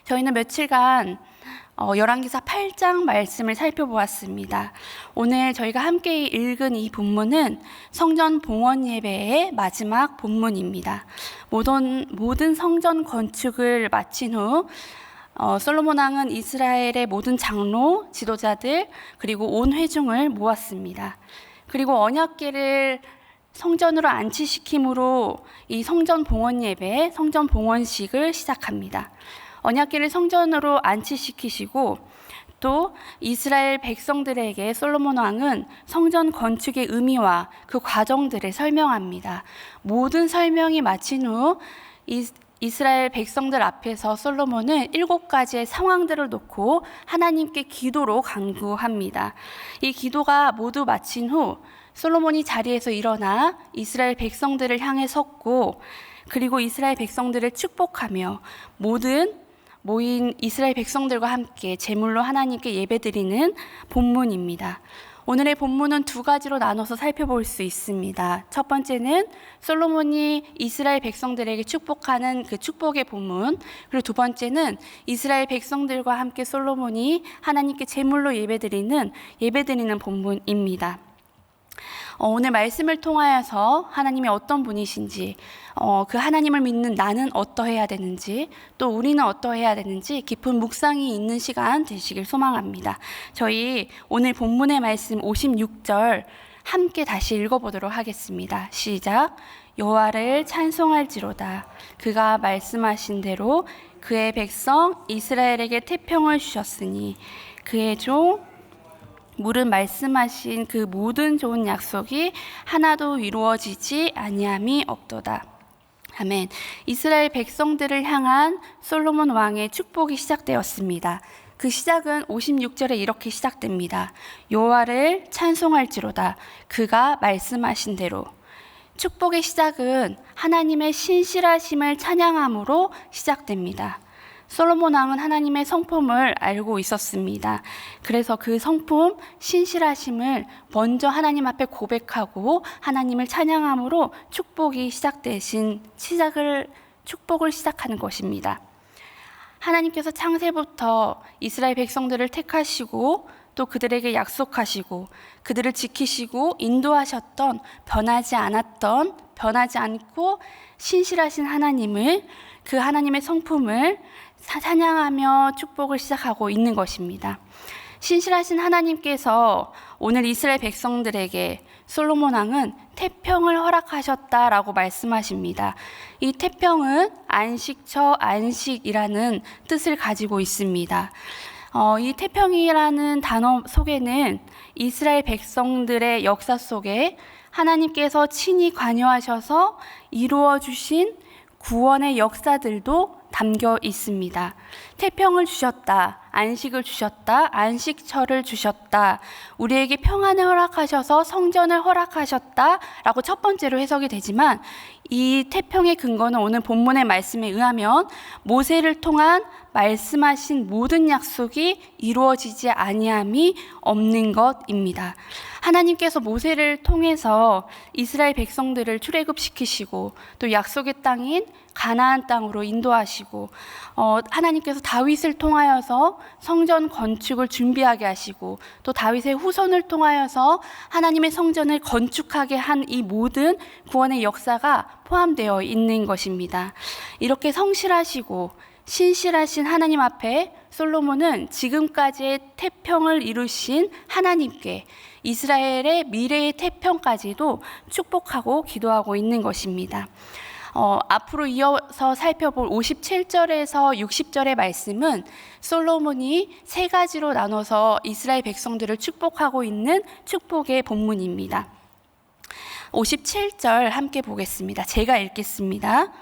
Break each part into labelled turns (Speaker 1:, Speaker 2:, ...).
Speaker 1: 저희는 며칠간 열왕기사 8장 말씀을 살펴보았습니다. 오늘 저희가 함께 읽은 이 본문은 성전 봉헌 예배의 마지막 본문입니다. 모든 성전 건축을 마친 후 솔로몬 왕은 이스라엘의 모든 장로, 지도자들, 그리고 온 회중을 모았습니다. 그리고 언약궤를 성전으로 안치시킴으로 이 성전 봉헌 예배, 성전 봉헌식을 시작합니다. 언약궤를 성전으로 안치시키시고 또 이스라엘 백성들에게 솔로몬 왕은 성전 건축의 의미와 그 과정들을 설명합니다. 모든 설명이 마친 후 이스라엘 백성들 앞에서 솔로몬은 7가지의 상황들을 놓고 하나님께 기도로 간구합니다. 이 기도가 모두 마친 후 솔로몬이 자리에서 일어나 이스라엘 백성들을 향해 섰고, 그리고 이스라엘 백성들을 축복하며 모인 이스라엘 백성들과 함께 제물로 하나님께 예배드리는 본문입니다. 오늘의 본문은 2가지로 나눠서 살펴볼 수 있습니다. 첫 번째는 솔로몬이 이스라엘 백성들에게 축복하는 그 축복의 본문, 그리고 2번째는 이스라엘 백성들과 함께 솔로몬이 하나님께 제물로 예배드리는 본문입니다. 오늘 말씀을 통하여서 하나님이 어떤 분이신지, 그 하나님을 믿는 나는 어떠해야 되는지, 또 우리는 어떠해야 되는지 깊은 묵상이 있는 시간 되시길 소망합니다. 저희 오늘 본문의 말씀 56절 함께 다시 읽어보도록 하겠습니다. 시작. 여호와를 찬송할지로다. 그가 말씀하신 대로 그의 백성 이스라엘에게 태평을 주셨으니 그의 종 물은 말씀하신 그 모든 좋은 약속이 하나도 이루어지지 아니함이 없도다. 아멘. 이스라엘 백성들을 향한 솔로몬 왕의 축복이 시작되었습니다. 그 시작은 56절에 이렇게 시작됩니다. 여호와를 찬송할지로다. 그가 말씀하신 대로. 축복의 시작은 하나님의 신실하심을 찬양함으로 시작됩니다. 솔로몬 왕은 하나님의 성품을 알고 있었습니다. 그래서 그 성품, 신실하심을 먼저 하나님 앞에 고백하고 하나님을 찬양함으로 축복을 시작하는 것입니다. 하나님께서 창세부터 이스라엘 백성들을 택하시고 또 그들에게 약속하시고 그들을 지키시고 인도하셨던 변하지 않고 신실하신 하나님을, 그 하나님의 성품을 찬양하며 축복을 시작하고 있는 것입니다. 신실하신 하나님께서 오늘 이스라엘 백성들에게 솔로몬 왕은 태평을 허락하셨다라고 말씀하십니다. 이 태평은 안식이라는 뜻을 가지고 있습니다. 이 태평이라는 단어 속에는 이스라엘 백성들의 역사 속에 하나님께서 친히 관여하셔서 이루어 주신 구원의 역사들도 담겨 있습니다. 태평을 주셨다, 안식을 주셨다, 안식처를 주셨다, 우리에게 평안을 허락하셔서 성전을 허락하셨다 라고 첫 번째로 해석이 되지만, 이 태평의 근거는 오늘 본문의 말씀에 의하면 모세를 통한 말씀하신 모든 약속이 이루어지지 아니함이 없는 것입니다. 하나님께서 모세를 통해서 이스라엘 백성들을 출애굽시키시고 또 약속의 땅인 가나안 땅으로 인도하시고, 하나님께서 다윗을 통하여서 성전 건축을 준비하게 하시고 또 다윗의 후손을 통하여서 하나님의 성전을 건축하게 한 이 모든 구원의 역사가 포함되어 있는 것입니다. 이렇게 성실하시고 신실하신 하나님 앞에 솔로몬은 지금까지의 태평을 이루신 하나님께 이스라엘의 미래의 태평까지도 축복하고 기도하고 있는 것입니다. 앞으로 이어서 살펴볼 57절에서 60절의 말씀은 솔로몬이 3가지로 나눠서 이스라엘 백성들을 축복하고 있는 축복의 본문입니다. 57절 함께 보겠습니다. 제가 읽겠습니다.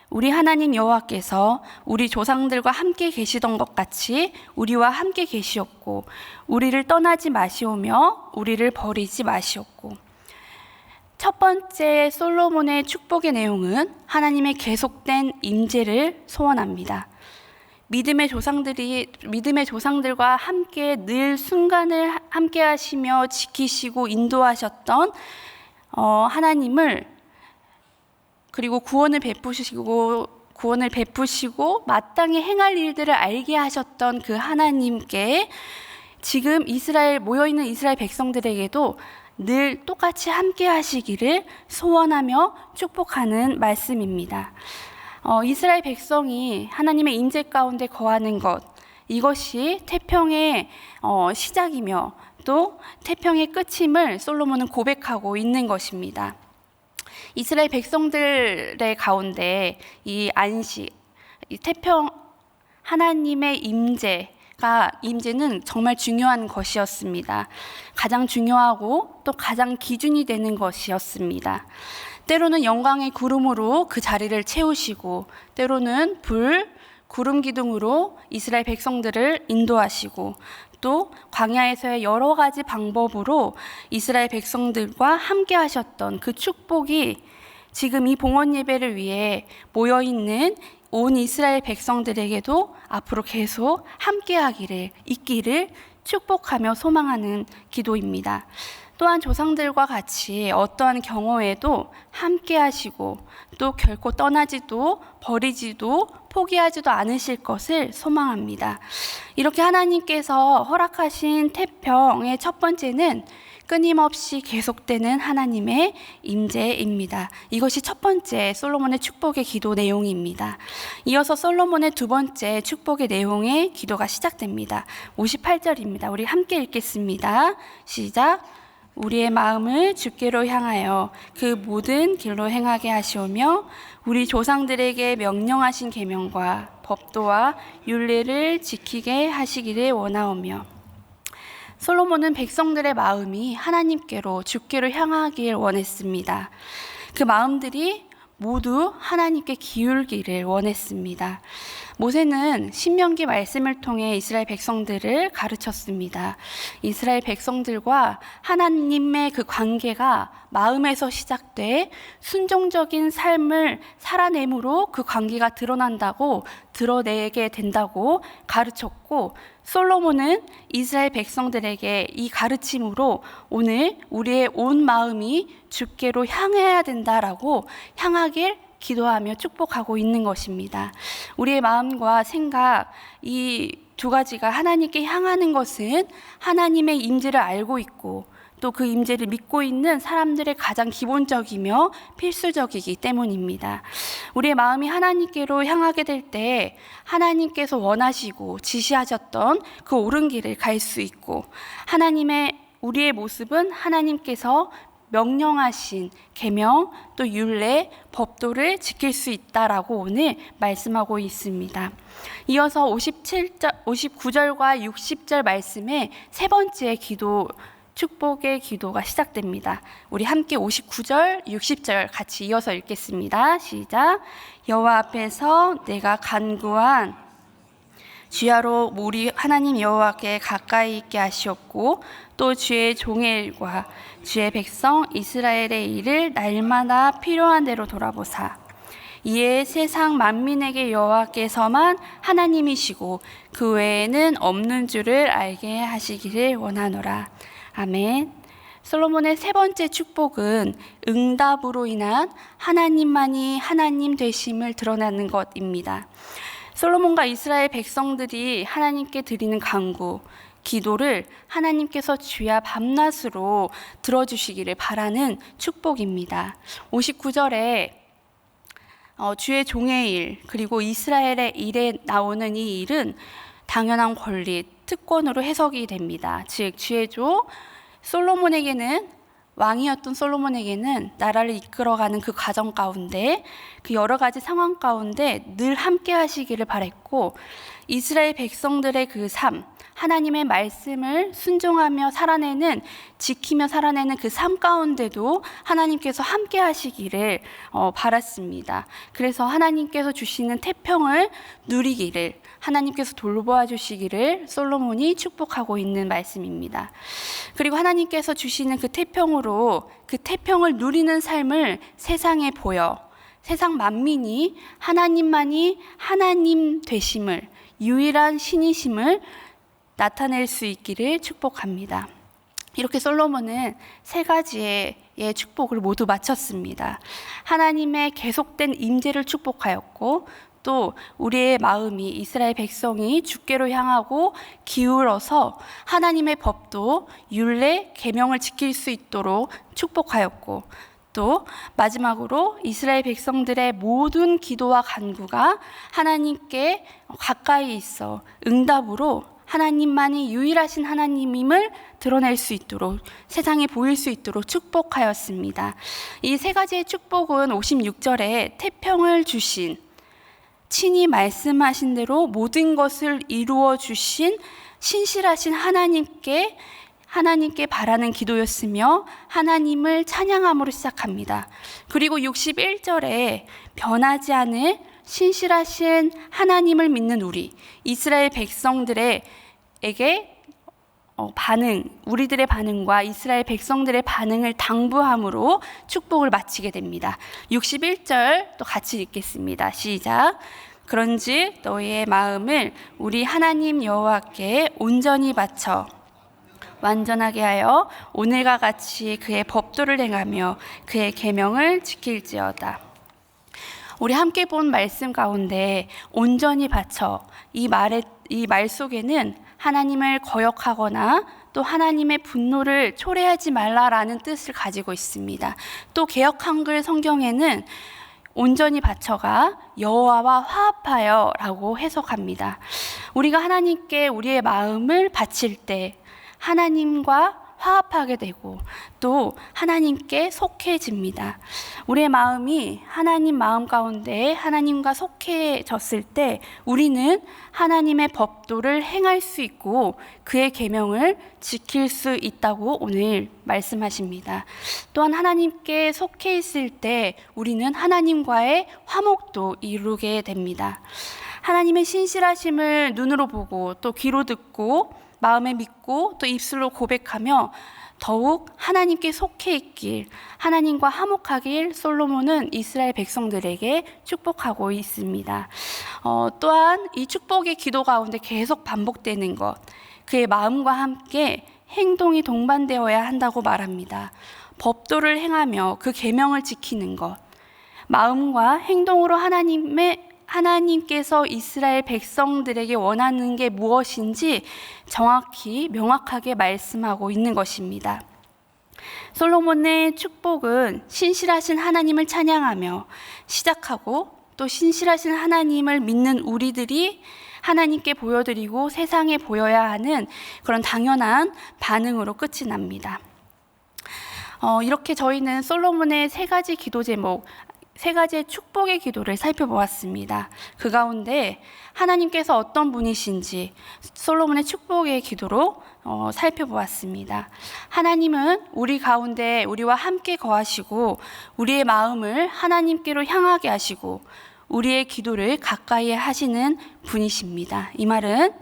Speaker 1: 우리 하나님 여호와께서 우리 조상들과 함께 계시던 것 같이 우리와 함께 계시었고 우리를 떠나지 마시오며 우리를 버리지 마시었고. 첫 번째 솔로몬의 축복의 내용은 하나님의 계속된 임재를 소원합니다. 믿음의 조상들과 함께 늘 순간을 함께 하시며 지키시고 인도하셨던 하나님을, 그리고 구원을 베푸시고 구원을 베푸시고 마땅히 행할 일들을 알게 하셨던 그 하나님께 지금 모여있는 이스라엘 백성들에게도 늘 똑같이 함께 하시기를 소원하며 축복하는 말씀입니다. 이스라엘 백성이 하나님의 임재 가운데 거하는 것, 이것이 태평의 시작이며 또 태평의 끝임을 솔로몬은 고백하고 있는 것입니다. 이스라엘 백성들의 가운데 이 안식, 이 태평, 하나님의 임재는 정말 중요한 것이었습니다. 가장 중요하고 또 가장 기준이 되는 것이었습니다. 때로는 영광의 구름으로 그 자리를 채우시고 때로는 구름 기둥으로 이스라엘 백성들을 인도하시고 또 광야에서의 여러 가지 방법으로 이스라엘 백성들과 함께 하셨던 그 축복이 지금 이 봉헌 예배를 위해 모여있는 온 이스라엘 백성들에게도 앞으로 계속 함께 있기를 축복하며 소망하는 기도입니다. 또한 조상들과 같이 어떠한 경우에도 함께 하시고 또 결코 떠나지도 버리지도 포기하지도 않으실 것을 소망합니다. 이렇게 하나님께서 허락하신 태평의 첫 번째는 끊임없이 계속되는 하나님의 임재입니다. 이것이 첫 번째 솔로몬의 축복의 기도 내용입니다. 이어서 솔로몬의 두 번째 축복의 내용의 기도가 시작됩니다. 58절입니다. 우리 함께 읽겠습니다. 시작. 우리의 마음을 주께로 향하여 그 모든 길로 행하게 하시오며 우리 조상들에게 명령하신 계명과 법도와 율례를 지키게 하시기를 원하오며. 솔로몬은 백성들의 마음이 하나님께로 주께로 향하길 원했습니다. 그 마음들이 모두 하나님께 기울기를 원했습니다. 모세는 신명기 말씀을 통해 이스라엘 백성들을 가르쳤습니다. 이스라엘 백성들과 하나님의 그 관계가 마음에서 시작돼 순종적인 삶을 살아내므로 그 관계가 드러내게 된다고 가르쳤고, 솔로몬은 이스라엘 백성들에게 이 가르침으로 오늘 우리의 온 마음이 주께로 향해야 된다라고 향하길 기도하며 축복하고 있는 것입니다. 우리의 마음과 생각, 이 두 가지가 하나님께 향하는 것은 하나님의 임재를 알고 있고 또 그 임재를 믿고 있는 사람들의 가장 기본적이며 필수적이기 때문입니다. 우리의 마음이 하나님께로 향하게 될 때 하나님께서 원하시고 지시하셨던 그 옳은 길을 갈 수 있고, 우리의 모습은 하나님께서 명령하신 계명 또 율례 법도를 지킬 수 있다라고 오늘 말씀하고 있습니다. 이어서 59절과 60절 말씀에 세 번째 축복의 기도가 시작됩니다. 우리 함께 59절, 60절 같이 이어서 읽겠습니다. 시작. 여호와 앞에서 내가 간구한 주야로 우리 하나님 여호와께 가까이 있게 하시옵고 또 주의 종의 일과 주의 백성 이스라엘의 일을 날마다 필요한 대로 돌아보사 이에 세상 만민에게 여호와께서만 하나님이시고 그 외에는 없는 줄을 알게 하시기를 원하노라. 아멘. 솔로몬의 세 번째 축복은 응답으로 인한 하나님만이 하나님 되심을 드러내는 것입니다. 솔로몬과 이스라엘 백성들이 하나님께 드리는 간구, 기도를 하나님께서 주야 밤낮으로 들어주시기를 바라는 축복입니다. 59절에 주의 종의 일, 그리고 이스라엘의 일에 나오는 이 일은 당연한 권리, 특권으로 해석이 됩니다. 즉 주의 종 왕이었던 솔로몬에게는 나라를 이끌어가는 그 과정 가운데 그 여러 가지 상황 가운데 늘 함께 하시기를 바랬고, 이스라엘 백성들의 그 삶, 하나님의 말씀을 순종하며 지키며 살아내는 그 삶 가운데도 하나님께서 함께 하시기를 바랐습니다. 그래서 하나님께서 주시는 태평을 누리기를, 하나님께서 돌보아 주시기를 솔로몬이 축복하고 있는 말씀입니다. 그리고 하나님께서 주시는 그 태평으로 그 태평을 누리는 삶을 세상에 보여 세상 만민이 하나님만이 하나님 되심을, 유일한 신이심을 나타낼 수 있기를 축복합니다. 이렇게 솔로몬은 세 가지의 축복을 모두 마쳤습니다. 하나님의 계속된 임재를 축복하였고, 또 우리의 마음이 이스라엘 백성이 주께로 향하고 기울어서 하나님의 법도 율례, 계명을 지킬 수 있도록 축복하였고, 또 마지막으로 이스라엘 백성들의 모든 기도와 간구가 하나님께 가까이 있어 응답으로 하나님만이 유일하신 하나님임을 드러낼 수 있도록, 세상에 보일 수 있도록 축복하였습니다. 이 세 가지의 축복은 56절에 태평을 주신, 친히 말씀하신 대로 모든 것을 이루어 주신 신실하신 하나님께 바라는 기도였으며 하나님을 찬양함으로 시작합니다. 그리고 61절에 변하지 않을 신실하신 하나님을 믿는 우리 이스라엘 백성들에게 우리들의 반응과 이스라엘 백성들의 반응을 당부함으로 축복을 마치게 됩니다. 61절 또 같이 읽겠습니다. 시작. 그런즉 너희의 마음을 우리 하나님 여호와께 온전히 바쳐 완전하게 하여 오늘과 같이 그의 법도를 행하며 그의 계명을 지킬지어다. 우리 함께 본 말씀 가운데 온전히 바쳐, 이 말 속에는 하나님을 거역하거나 또 하나님의 분노를 초래하지 말라라는 뜻을 가지고 있습니다. 또 개역 한글 성경에는 온전히 바쳐가 여호와와 화합하여 라고 해석합니다. 우리가 하나님께 우리의 마음을 바칠 때 하나님과 화합하게 되고 또 하나님께 속해집니다. 우리의 마음이 하나님 마음 가운데 하나님과 속해졌을 때 우리는 하나님의 법도를 행할 수 있고 그의 계명을 지킬 수 있다고 오늘 말씀하십니다. 또한 하나님께 속해 있을 때 우리는 하나님과의 화목도 이루게 됩니다. 하나님의 신실하심을 눈으로 보고 또 귀로 듣고 마음에 믿고 또 입술로 고백하며 더욱 하나님께 속해 있길, 하나님과 화목하길 솔로몬은 이스라엘 백성들에게 축복하고 있습니다. 또한 이 축복의 기도 가운데 계속 반복되는 것, 그의 마음과 함께 행동이 동반되어야 한다고 말합니다. 법도를 행하며 그 계명을 지키는 것, 마음과 행동으로 하나님께서 이스라엘 백성들에게 원하는 게 무엇인지 정확히 명확하게 말씀하고 있는 것입니다. 솔로몬의 축복은 신실하신 하나님을 찬양하며 시작하고 또 신실하신 하나님을 믿는 우리들이 하나님께 보여드리고 세상에 보여야 하는 그런 당연한 반응으로 끝이 납니다. 이렇게 저희는 솔로몬의 세 가지 기도 제목, 세 가지의 축복의 기도를 살펴보았습니다. 그 가운데 하나님께서 어떤 분이신지 솔로몬의 축복의 기도로 살펴보았습니다. 하나님은 우리 가운데 우리와 함께 거하시고 우리의 마음을 하나님께로 향하게 하시고 우리의 기도를 가까이 하시는 분이십니다. 이 말은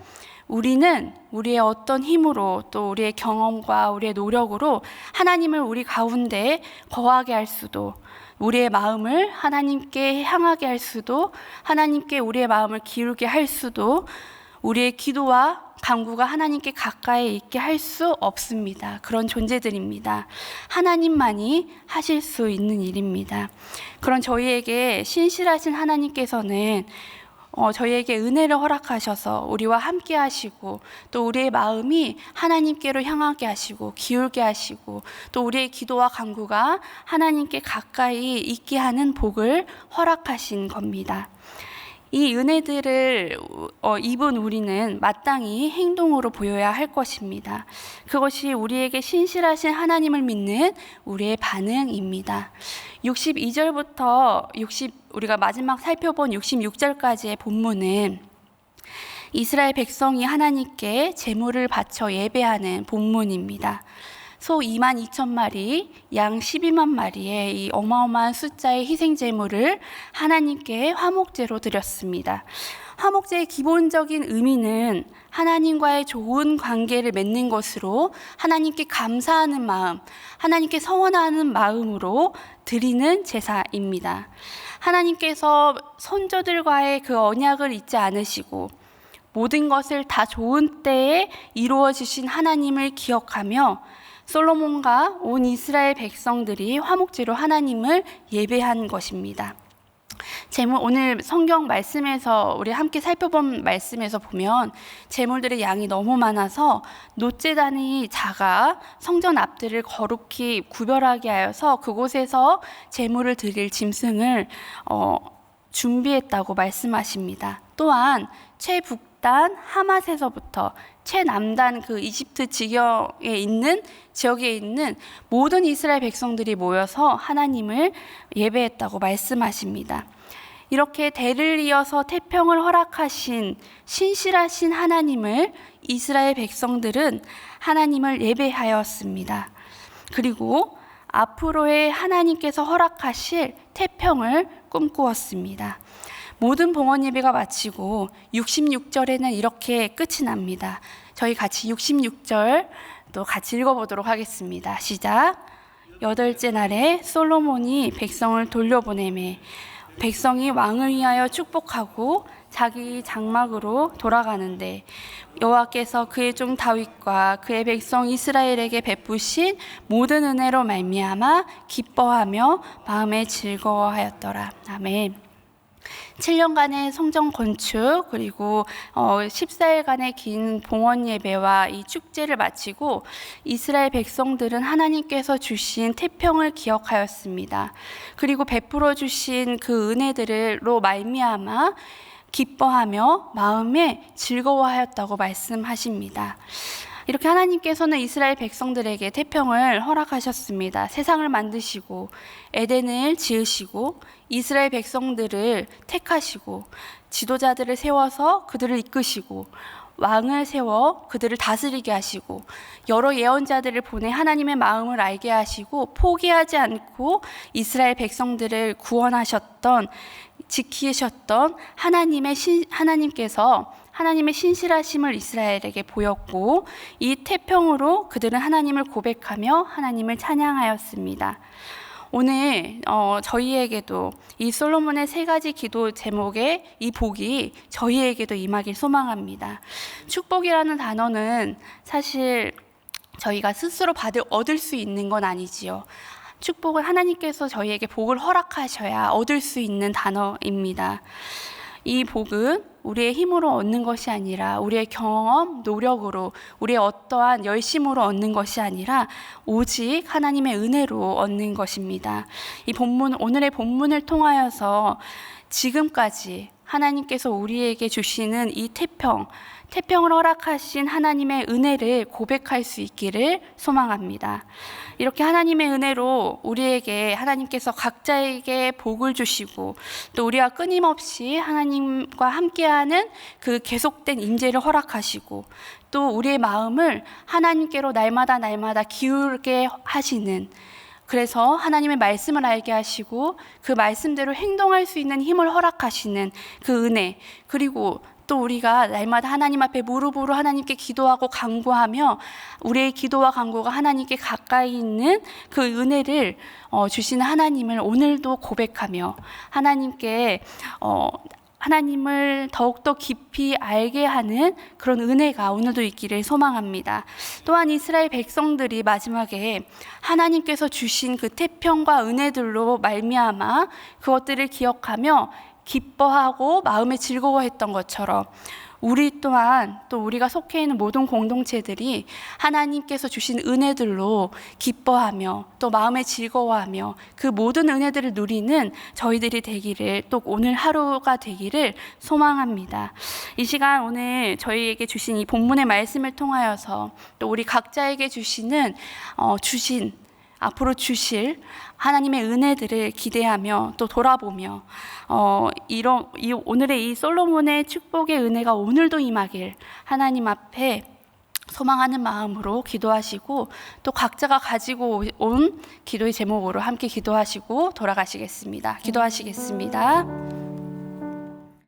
Speaker 1: 우리는 우리의 어떤 힘으로 또 우리의 경험과 우리의 노력으로 하나님을 우리 가운데 거하게 할 수도, 우리의 마음을 하나님께 향하게 할 수도, 하나님께 우리의 마음을 기울게 할 수도, 우리의 기도와 간구가 하나님께 가까이 있게 할 수 없습니다. 그런 존재들입니다. 하나님만이 하실 수 있는 일입니다. 그런 저희에게 신실하신 하나님께서는 저희에게 은혜를 허락하셔서 우리와 함께 하시고 또 우리의 마음이 하나님께로 향하게 하시고 기울게 하시고 또 우리의 기도와 간구가 하나님께 가까이 있게 하는 복을 허락하신 겁니다. 이 은혜들을 입은 우리는 마땅히 행동으로 보여야 할 것입니다. 그것이 우리에게 신실하신 하나님을 믿는 우리의 반응입니다. 62절부터 우리가 마지막 살펴본 66절까지의 본문은 이스라엘 백성이 하나님께 제물을 바쳐 예배하는 본문입니다. 소 22,000마리, 양 12만 마리의 이 어마어마한 숫자의 희생 제물을 하나님께 화목제로 드렸습니다. 화목제의 기본적인 의미는 하나님과의 좋은 관계를 맺는 것으로 하나님께 감사하는 마음, 하나님께 서원하는 마음으로 드리는 제사입니다. 하나님께서 선조들과의 그 언약을 잊지 않으시고 모든 것을 다 좋은 때에 이루어 주신 하나님을 기억하며 솔로몬과 온 이스라엘 백성들이 화목제로 하나님을 예배한 것입니다. 오늘 성경 말씀에서 우리 함께 살펴본 말씀에서 보면 제물들의 양이 너무 많아서 놋제단이 작아 성전 앞들을 거룩히 구별하게 하여서 그곳에서 제물을 드릴 짐승을 준비했다고 말씀하십니다. 또한 최북단 하맛에서부터 최남단 그 이집트 지역에 있는 모든 이스라엘 백성들이 모여서 하나님을 예배했다고 말씀하십니다. 이렇게 대를 이어서 태평을 허락하신 신실하신 하나님을 이스라엘 백성들은 하나님을 예배하였습니다. 그리고 앞으로의 하나님께서 허락하실 태평을 꿈꾸었습니다. 모든 봉헌 예배가 마치고 66절에는 이렇게 끝이 납니다. 저희 같이 66절 또 같이 읽어보도록 하겠습니다. 시작. 8째 날에 솔로몬이 백성을 돌려보내매 백성이 왕을 위하여 축복하고 자기 장막으로 돌아가는데 여호와께서 그의 종 다윗과 그의 백성 이스라엘에게 베푸신 모든 은혜로 말미암아 기뻐하며 마음에 즐거워하였더라. 아멘. 7년간의 성전 건축 그리고 14일간의 긴 봉헌 예배와 이 축제를 마치고 이스라엘 백성들은 하나님께서 주신 태평을 기억하였습니다. 그리고 베풀어 주신 그 은혜들로 말미암아 기뻐하며 마음에 즐거워하였다고 말씀하십니다. 이렇게 하나님께서는 이스라엘 백성들에게 태평을 허락하셨습니다. 세상을 만드시고 에덴을 지으시고 이스라엘 백성들을 택하시고 지도자들을 세워서 그들을 이끄시고 왕을 세워 그들을 다스리게 하시고 여러 예언자들을 보내 하나님의 마음을 알게 하시고 포기하지 않고 이스라엘 백성들을 구원하셨던 지키셨던 하나님께서 하나님의 신실하심을 이스라엘에게 보였고 이 태평으로 그들은 하나님을 고백하며 하나님을 찬양하였습니다. 오늘 저희에게도 이 솔로몬의 3가지 기도 제목의 이 복이 저희에게도 임하길 소망합니다. 축복이라는 단어는 사실 저희가 스스로 얻을 수 있는 건 아니지요. 축복은 하나님께서 저희에게 복을 허락하셔야 얻을 수 있는 단어입니다. 이 복은 우리의 힘으로 얻는 것이 아니라 우리의 경험, 노력으로, 우리의 어떠한 열심으로 얻는 것이 아니라 오직 하나님의 은혜로 얻는 것입니다. 오늘의 본문을 통하여서 지금까지 하나님께서 우리에게 주시는 이 태평을 허락하신 하나님의 은혜를 고백할 수 있기를 소망합니다. 이렇게 하나님의 은혜로 우리에게 하나님께서 각자에게 복을 주시고 또 우리가 끊임없이 하나님과 함께하는 그 계속된 임재를 허락하시고 또 우리의 마음을 하나님께로 날마다 기울게 하시는, 그래서 하나님의 말씀을 알게 하시고 그 말씀대로 행동할 수 있는 힘을 허락하시는 그 은혜, 그리고 또 우리가 날마다 하나님 앞에 무릎으로 하나님께 기도하고 간구하며 우리의 기도와 간구가 하나님께 가까이 있는 그 은혜를 주시는 하나님을 오늘도 고백하며 하나님을 더욱더 깊이 알게 하는 그런 은혜가 오늘도 있기를 소망합니다. 또한 이스라엘 백성들이 마지막에 하나님께서 주신 그 태평과 은혜들로 말미암아 그것들을 기억하며 기뻐하고 마음에 즐거워했던 것처럼 우리 또한 또 우리가 속해 있는 모든 공동체들이 하나님께서 주신 은혜들로 기뻐하며 또 마음에 즐거워하며 그 모든 은혜들을 누리는 저희들이 되기를, 또 오늘 하루가 되기를 소망합니다. 이 시간 오늘 저희에게 주신 이 본문의 말씀을 통하여서 또 우리 각자에게 앞으로 주실 하나님의 은혜들을 기대하며 또 돌아보며 오늘의 이 솔로몬의 축복의 은혜가 오늘도 임하길 하나님 앞에 소망하는 마음으로 기도하시고 또 각자가 가지고 온 기도의 제목으로 함께 기도하시고 돌아가시겠습니다. 기도하시겠습니다.